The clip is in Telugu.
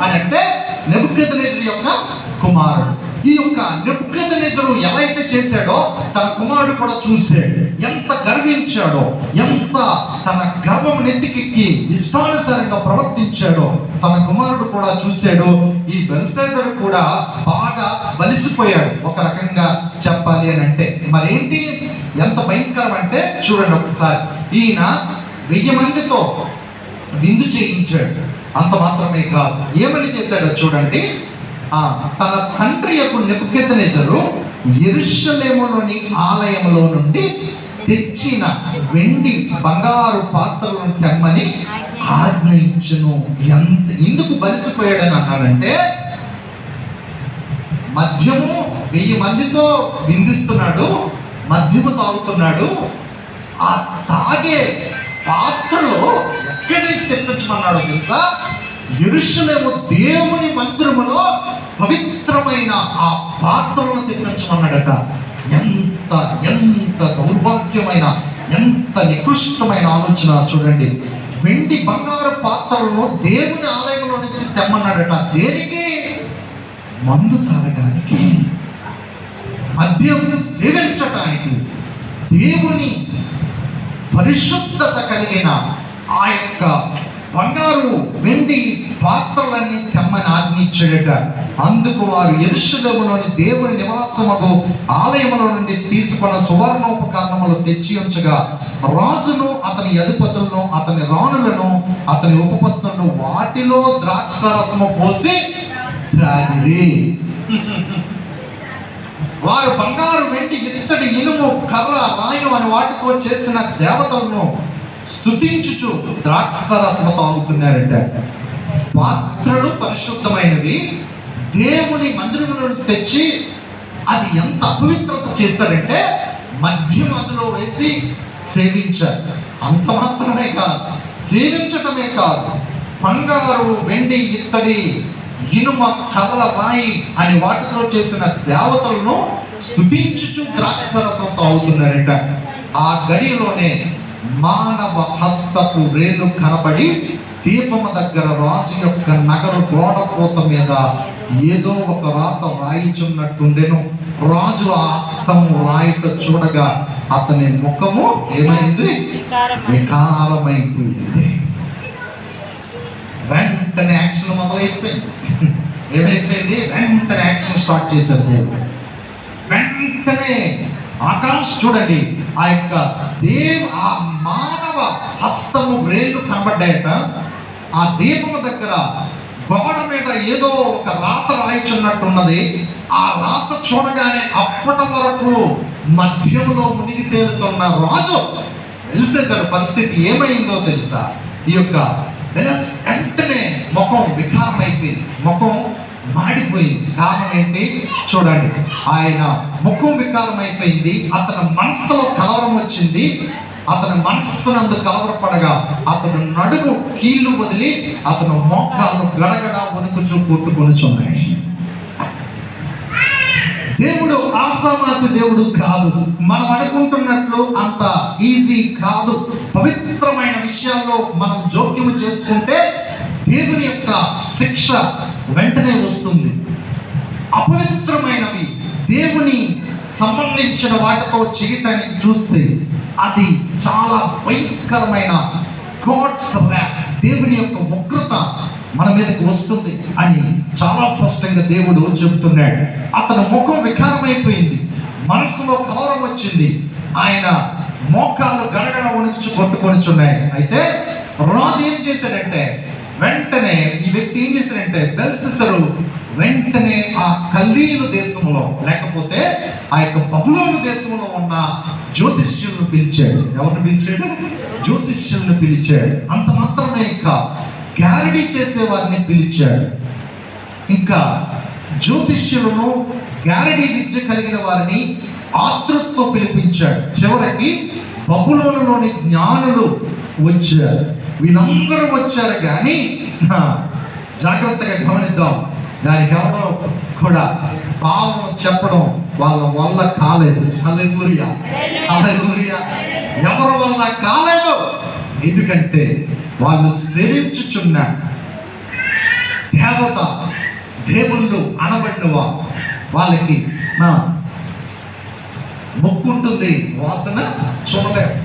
అని అంటే నెబుకద్నెజరు యొక్క కుమారుడు. ఈ యొక్క నెబుకద్నెజరు ఎలా అయితే చేశాడో తన కుమారుడు కూడా చూశాడు. ఎంత గర్వించాడో, ఎంత తన గర్వం నెత్తికెక్కి ఇష్టానుసారంగా ప్రవర్తించాడో తన కుమారుడు కూడా చూశాడు. ఈ బెల్షస్సరు కూడా బాగా బలిసిపోయాడు ఒక రకంగా చెప్పాలి అని అంటే. మరేంటి ఎంత భయంకరం అంటే చూడండి ఒకసారి. ఈయన 1000 మందితో విందు చేయించాడు. అంత మాత్రమే కాదు, ఏమని చేశాడో చూడండి. తన తండ్రి యొక్క నెబుకద్నెజరు యెరూషలేములోని ఆలయంలో నుండి తెచ్చిన వెండి బంగారు పాత్రలను తెమ్మని ఆజ్ఞయించును. ఎందుకు బలిసిపోయాడని అన్నాడంటే, మద్యము 1000 మందితో విందిస్తున్నాడు, మద్యము తాగుతున్నాడు. ఆ తాగే పాత్రలో ఎక్కడి నుంచి తెప్పించమన్నాడో తెలుసా? యెరూషలేము దేవుని మందిరములో పవిత్రమైన ఆ పాత్రలను తెప్పించమన్నాడట. ఎంత ఎంత దౌర్భాగ్యమైన, ఎంత నికృష్టమైన ఆలోచన చూడండి. వెండి బంగారు పాత్రలను దేవుని ఆలయంలో నుంచి తెమ్మన్నాడట. దేనికి? మందు తాగడానికి, మద్యం సేవించటానికి. దేవుని పరిశుద్ధత కలిగిన ఆ యొక్క బంగారు వెండి పాత్రలన్నీ తెమ్మని ఆజ్ఞించాడట. అందుకు వారు యెరూషలేములోని దేవుని నివాసముగు ఆలయములో నుండి తీసుకున్న సువర్ణోపకరణములు తెచ్చి ఉంచగా రాజును, అతని అధిపతులను, అతని రాణులను, అతని ఉపపత్నులను వాటిలో ద్రాక్షారసము పోసి త్రాగిరి. వారు బంగారు, వెండి, ఇత్తడి, ఇనుము, కర్ర, రాయు అని వాటితో చేసిన దేవతలను స్తుతించుచు ద్రాక్షరసము తాగుతున్నారట. పాత్రలు పరిశుద్ధమైనవి, దేవుని మందిరముల నుంచి తెచ్చి అది ఎంత అపవిత్రత చేస్తారంటే మద్యం అందులో వేసి సేవించారు. అంత మాత్రమే కాదు, సేవించటమే కాదు, బంగారు, వెండి, ఇత్తడి, ఇనుమ, కర్ర, రాయి అని వాటితో చేసిన దేవతలను స్తుతించుచు ద్రాక్షరసం తాగుతున్నారట. ఆ గడిలోనే మానవ హస్తపు రేలు కనబడి దీపము దగ్గర రాజు యొక్క నగరు గోడ కోత మీద ఏదో ఒక రాత రాయిచున్నట్టుండెను. రాజు ఆ హస్తము రాయిట చూడగా అతని ముఖము ఏమైంది? వికారమైపోయింది. వెంటనే యాక్షన్ మొదలైపోయింది. ఏమైపోయింది? వెంటనే యాక్షన్ స్టార్ట్ చేశారు దేవుడు. వెంటనే ఆకాశం చూడండి, ఆ యొక్క ఆ మానవ హస్తము వేళ్ళు కనబడ్డాయట. ఆ దీపము దగ్గర గోడ మీద ఏదో ఒక రాత రాయిచున్నట్టున్నది. ఆ రాత చూడగానే అప్పటి వరకు మద్యములో మునిగి తేలుతున్న రాజు బెల్షస్సరు పరిస్థితి ఏమైందో తెలుసా? ఈ యొక్క వెంటనే ముఖం వికారమైపోయింది, ముఖం మాడిపోయింది. కారణం ఏంటి చూడండి. ఆయన ముఖం వికారమైపోయింది. అతని మనస్సులో కలవరం వచ్చింది. అతని మనస్సునందు కలవరపడగా అతను నడుము కీళ్ళు వదిలి అతను మోకాళ్ళు గడగడ వణుకుచూ కొట్టుకొనిచున్నాయి. దేవుడు ఆసామాసి దేవుడు కాదు. మనం అనుకుంటున్నట్లు అంత ఈజీ కాదు. పవిత్రమైన విషయాల్లో మనం జోక్యము చేసుకుంటే దేవుని యొక్క శిక్ష వెంటనే వస్తుంది. అపవిత్రమైనవి దేవుని సంబంధించిన వాటితో చేయటానికి చూస్తే అది చాలా భయంకరమైన గాడ్స్ ర్యాత్, దేవుని యొక్క ఉగ్రత మన మీదకి వస్తుంది అని చాలా స్పష్టంగా దేవుడు చెబుతున్నాడు. అతను ముఖం వికారమైపోయింది, మనసులో కలవరం వచ్చింది, ఆయన మోకాళ్ళు గడగడ వణికి కొట్టుకొనిచున్నాయి. అయితే రాజు ఏం చేశాడంటే వెంటనే ఈ వ్యక్తి ఏం చేశాడంటే బెల్షస్సరు వెంటనే ఆ కల్దీయుల దేశంలో లేకపోతే ఆ యొక్క బబులోను దేశంలో ఉన్న జ్యోతిష్యులను పిలిచాడు. ఎవరిని పిలిచాడు? జ్యోతిష్యులను పిలిచాడు. అంత మాత్రమే ఇంకా గ్యారడీ చేసే వారిని పిలిచాడు. ఇంకా జ్యోతిష్యులను, గ్యారడీ విద్య కలిగిన వారిని ఆతృతతో పిలిపించాడు. చివరికి బబులోనులోని జ్ఞానులు వచ్చారు. వీళ్ళందరూ వచ్చారు కానీ జాగ్రత్తగా గమనిద్దాం, దానికి ఎవరో కూడా భావం చెప్పడం వాళ్ళ వల్ల కాలేదు. హల్లెలూయా, హల్లెలూయా. ఎవరి వల్ల కాలేదు? ఎందుకంటే వాళ్ళు సేవించుచున్న దేవత, దేవుళ్ళు అనబడినవా వాళ్ళకి నా మొక్కు ఉంటుంది, వాసన చూడలేము.